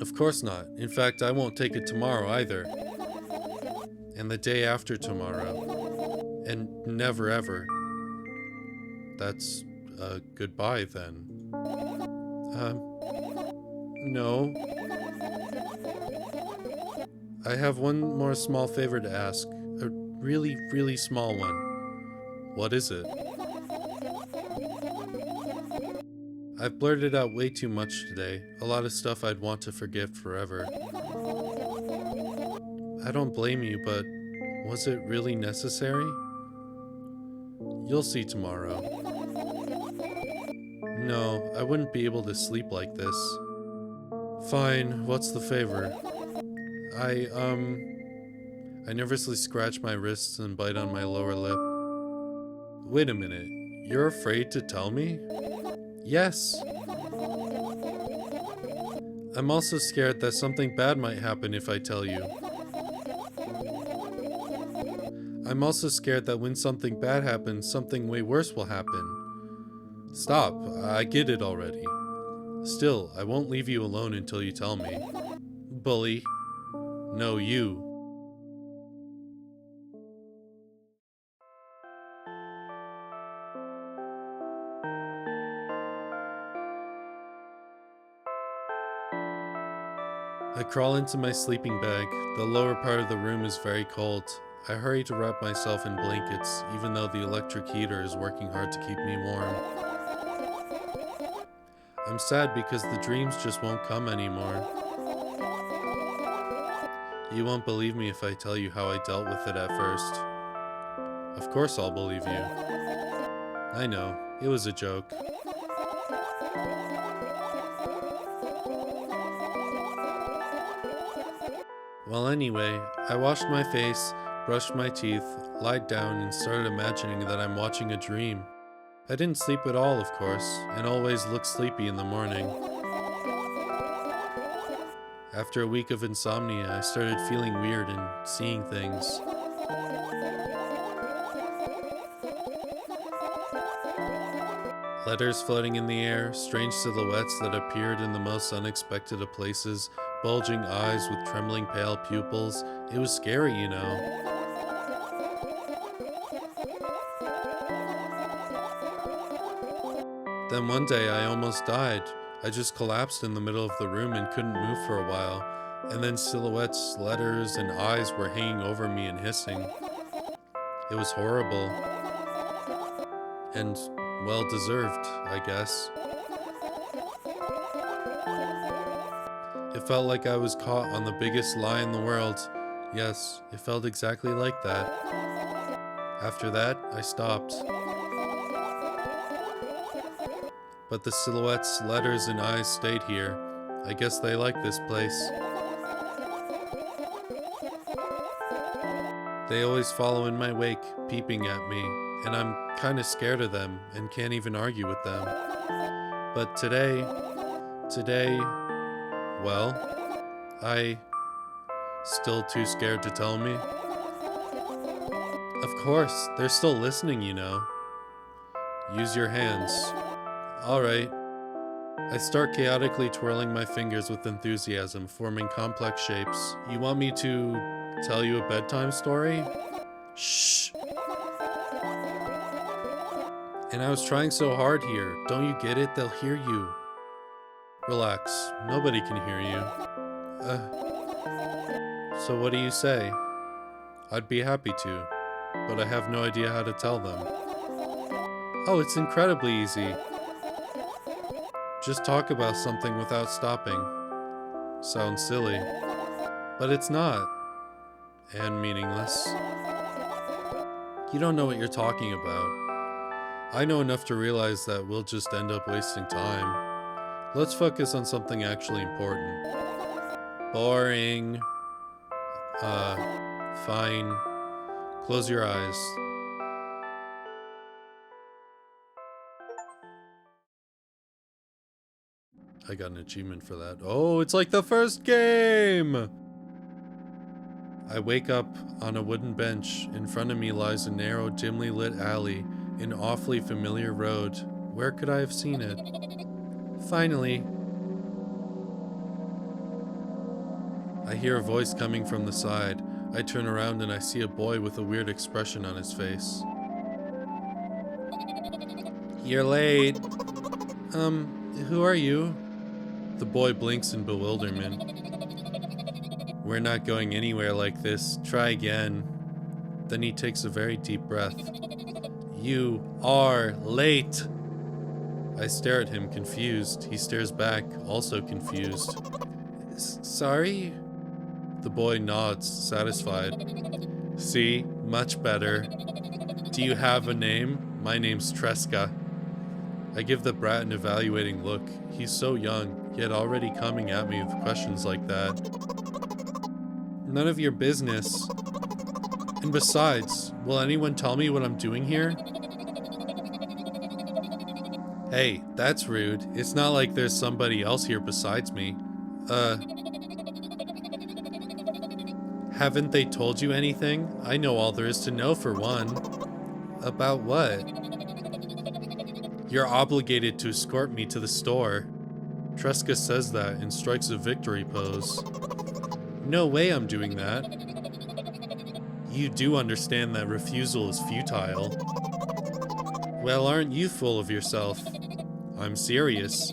Of course not. In fact, I won't take it tomorrow either. And the day after tomorrow. And never ever. That's goodbye then. No. I have one more small favor to ask. A really, really small one. What is it? I've blurted out way too much today, a lot of stuff I'd want to forget forever. I don't blame you, but was it really necessary? You'll see tomorrow. No, I wouldn't be able to sleep like this. Fine, what's the favor? I nervously scratch my wrists and bite on my lower lip. Wait a minute, you're afraid to tell me? Yes. I'm also scared that something bad might happen if I tell you. I'm also scared that when something bad happens, something way worse will happen. Stop, I get it already. Still, I won't leave you alone until you tell me. Bully. No, you. I crawl into my sleeping bag. The lower part of the room is very cold. I hurry to wrap myself in blankets, even though the electric heater is working hard to keep me warm. I'm sad because the dreams just won't come anymore. You won't believe me if I tell you how I dealt with it at first. Of course I'll believe you. I know, it was a joke. Well, anyway, I washed my face, brushed my teeth, lied down, and started imagining that I'm watching a dream. I didn't sleep at all, of course, and always look sleepy in the morning. After a week of insomnia, I started feeling weird and seeing things. Letters floating in the air, strange silhouettes that appeared in the most unexpected of places, bulging eyes with trembling pale pupils. It was scary, you know. Then one day I almost died. I just collapsed in the middle of the room and couldn't move for a while. And then silhouettes, letters, and eyes were hanging over me and hissing. It was horrible. And well deserved, I guess. It felt like I was caught on the biggest lie in the world. Yes, it felt exactly like that. After that, I stopped. But the silhouettes, letters, and eyes stayed here. I guess they like this place. They always follow in my wake, peeping at me, and I'm kinda scared of them and can't even argue with them. But today, well, I still too scared to tell me. Of course, they're still listening, you know. Use your hands. Alright. I start chaotically twirling my fingers with enthusiasm, forming complex shapes. You want me to tell you a bedtime story? Shh. And I was trying so hard here. Don't you get it? They'll hear you. Relax. Nobody can hear you. So what do you say? I'd be happy to, but I have no idea how to tell them. Oh, it's incredibly easy. Just talk about something without stopping. Sounds silly, but it's not. And meaningless. You don't know what you're talking about. I know enough to realize that we'll just end up wasting time. Let's focus on something actually important. Boring. Fine. Close your eyes. I got an achievement for that. Oh, it's like the first game! I wake up on a wooden bench. In front of me lies a narrow, dimly lit alley, an awfully familiar road. Where could I have seen it? Finally. I hear a voice coming from the side. I turn around and I see a boy with a weird expression on his face. You're late. Who are you? The boy blinks in bewilderment. We're not going anywhere like this. Try again. Then he takes a very deep breath. You are late. I stare at him, confused. He stares back, also confused. Sorry? The boy nods, satisfied. See? Much better. Do you have a name? My name's Tresca. I give the brat an evaluating look. He's so young, yet already coming at me with questions like that. None of your business. And besides, will anyone tell me what I'm doing here? Hey, that's rude. It's not like there's somebody else here besides me. Haven't they told you anything? I know all there is to know for one. About what? You're obligated to escort me to the store. Tresca says that and strikes a victory pose. No way I'm doing that. You do understand that refusal is futile. Well, aren't you full of yourself? I'm serious.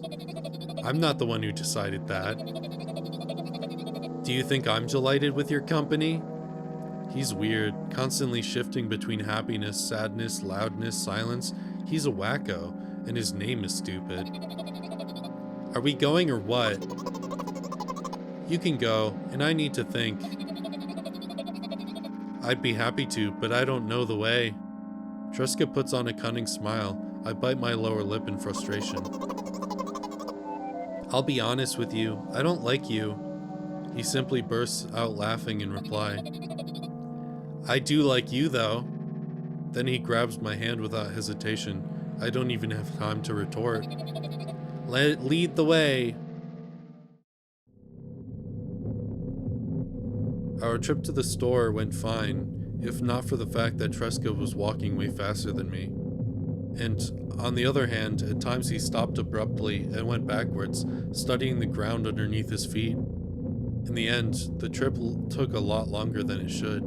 I'm not the one who decided that. Do you think I'm delighted with your company? He's weird, constantly shifting between happiness, sadness, loudness, silence. He's a wacko, and his name is stupid. Are we going or what? You can go, and I need to think. I'd be happy to, but I don't know the way. Tresca puts on a cunning smile. I bite my lower lip in frustration. I'll be honest with you, I don't like you. He simply bursts out laughing in reply. I do like you, though. Then he grabs my hand without hesitation. I don't even have time to retort. Lead the way. Our trip to the store went fine, if not for the fact that Tresca was walking way faster than me. And, on the other hand, at times he stopped abruptly and went backwards, studying the ground underneath his feet. In the end, the trip took a lot longer than it should.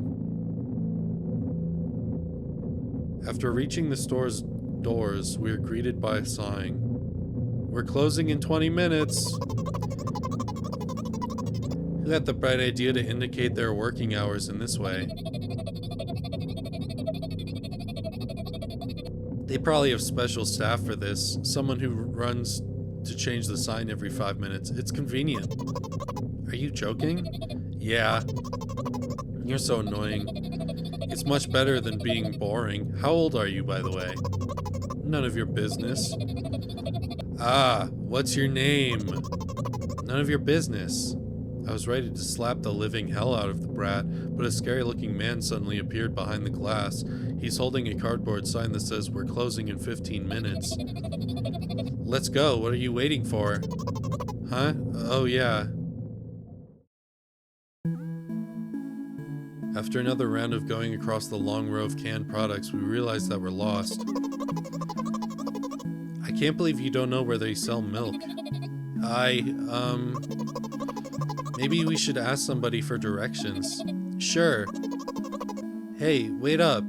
After reaching the store's doors, we were greeted by a sign. We're closing in 20 minutes. Who had the bright idea to indicate their working hours in this way? They probably have special staff for this. Someone who runs to change the sign every 5 minutes. It's convenient. Are you joking? Yeah. You're so annoying. It's much better than being boring. How old are you, by the way? None of your business. Ah, what's your name? None of your business. I was ready to slap the living hell out of the brat, but a scary-looking man suddenly appeared behind the glass. He's holding a cardboard sign that says, "We're closing in 15 minutes. Let's go, what are you waiting for? Huh? Oh yeah. After another round of going across the long row of canned products, we realized that we're lost. I can't believe you don't know where they sell milk. Maybe we should ask somebody for directions. Sure. Hey, wait up.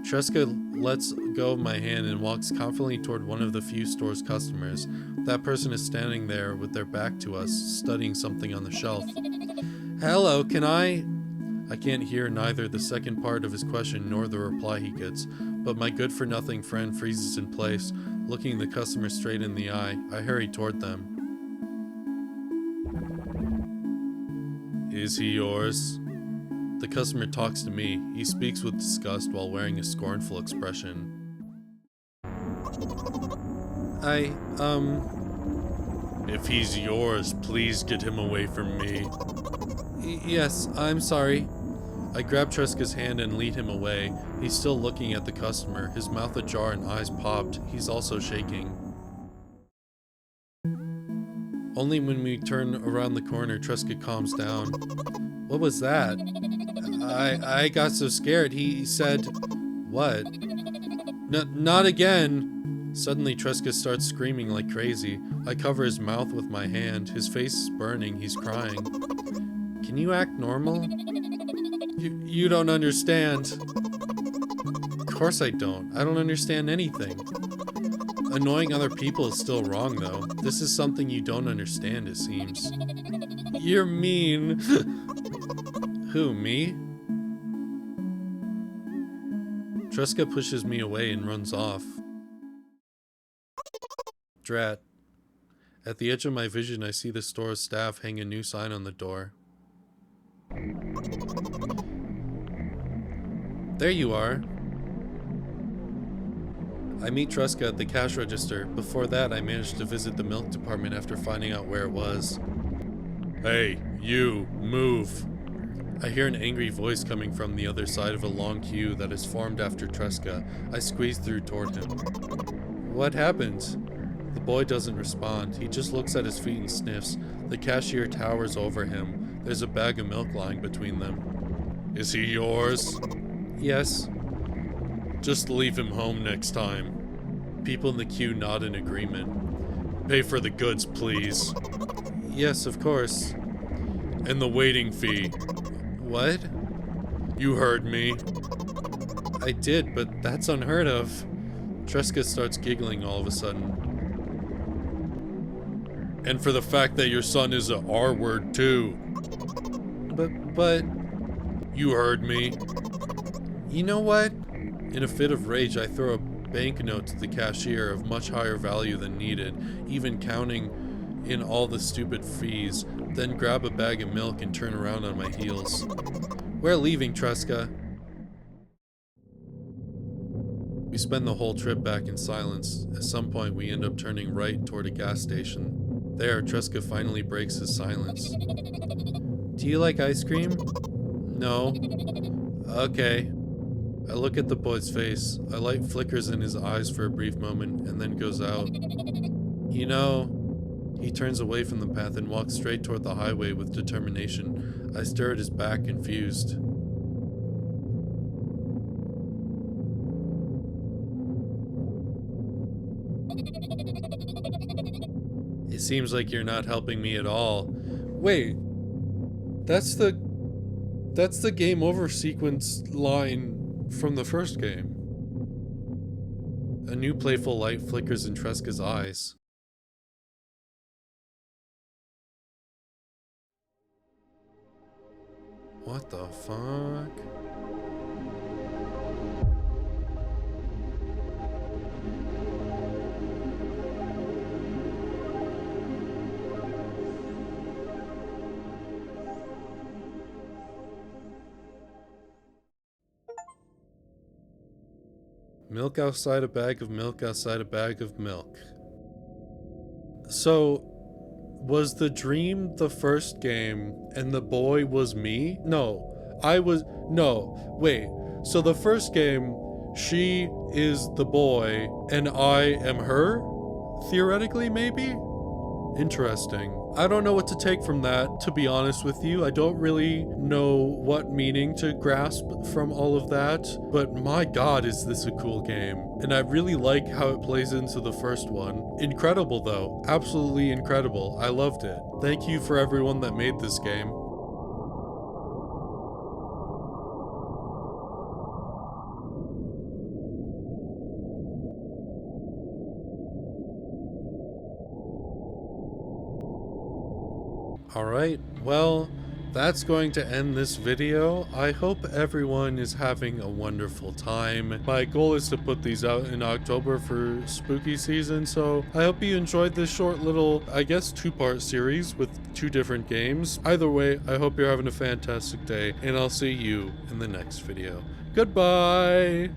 Tresca lets go of my hand and walks confidently toward one of the few store's customers. That person is standing there with their back to us, studying something on the shelf. Hello, can I can't hear neither the second part of his question nor the reply he gets, but my good-for-nothing friend freezes in place, looking the customer straight in the eye. I hurry toward them. Is he yours? The customer talks to me. He speaks with disgust while wearing a scornful expression. If he's yours, please get him away from me. Yes, I'm sorry. I grab Tresca's hand and lead him away. He's still looking at the customer, his mouth ajar and eyes popped. He's also shaking. Only when we turn around the corner, Tresca calms down. What was that? I got so scared. He said, what? Not again. Suddenly, Tresca starts screaming like crazy. I cover his mouth with my hand. His face is burning. He's crying. Can you act normal? You don't understand. Of course I don't. I don't understand anything. Annoying other people is still wrong, though. This is something you don't understand, it seems. You're mean. Who, me? Tresca pushes me away and runs off. Drat. At the edge of my vision, I see the store's staff hang a new sign on the door. There you are. I meet Tresca at the cash register. Before that, I managed to visit the milk department after finding out where it was. Hey, you, move. I hear an angry voice coming from the other side of a long queue that is formed after Tresca. I squeeze through toward him. What happened? The boy doesn't respond. He just looks at his feet and sniffs. The cashier towers over him. There's a bag of milk lying between them. Is he yours? Yes. Just leave him home next time. People in the queue nod in agreement. Pay for the goods, please. Yes, of course. And the waiting fee. What? You heard me. I did, but that's unheard of. Tresca starts giggling all of a sudden. And for the fact that your son is a R word too. But... You heard me. You know what? In a fit of rage, I throw a banknote to the cashier of much higher value than needed, even counting in all the stupid fees, then grab a bag of milk and turn around on my heels. We're leaving, Tresca. We spend the whole trip back in silence. At some point, we end up turning right toward a gas station. There, Tresca finally breaks his silence. Do you like ice cream? No. Okay. I look at the boy's face. A light flickers in his eyes for a brief moment and then goes out. You know, he turns away from the path and walks straight toward the highway with determination. I stare at his back, confused. It seems like you're not helping me at all. Wait, that's the game over sequence line from the first game. A new playful light flickers in Tresca's eyes. What the fuck? Milk outside a bag of milk outside a bag of milk. So, was the dream the first game and the boy was me? No, wait. So the first game, she is the boy and I am her? Theoretically, maybe? Interesting. I don't know what to take from that, to be honest with you. I don't really know what meaning to grasp from all of that, but my god, is this a cool game. And I really like how it plays into the first one. Incredible though. Absolutely incredible. I loved it. Thank you for everyone that made this game. Alright, well, that's going to end this video. I hope everyone is having a wonderful time. My goal is to put these out in October for spooky season, so I hope you enjoyed this short little, I guess, two-part series with 2 different games. Either way, I hope you're having a fantastic day, and I'll see you in the next video. Goodbye!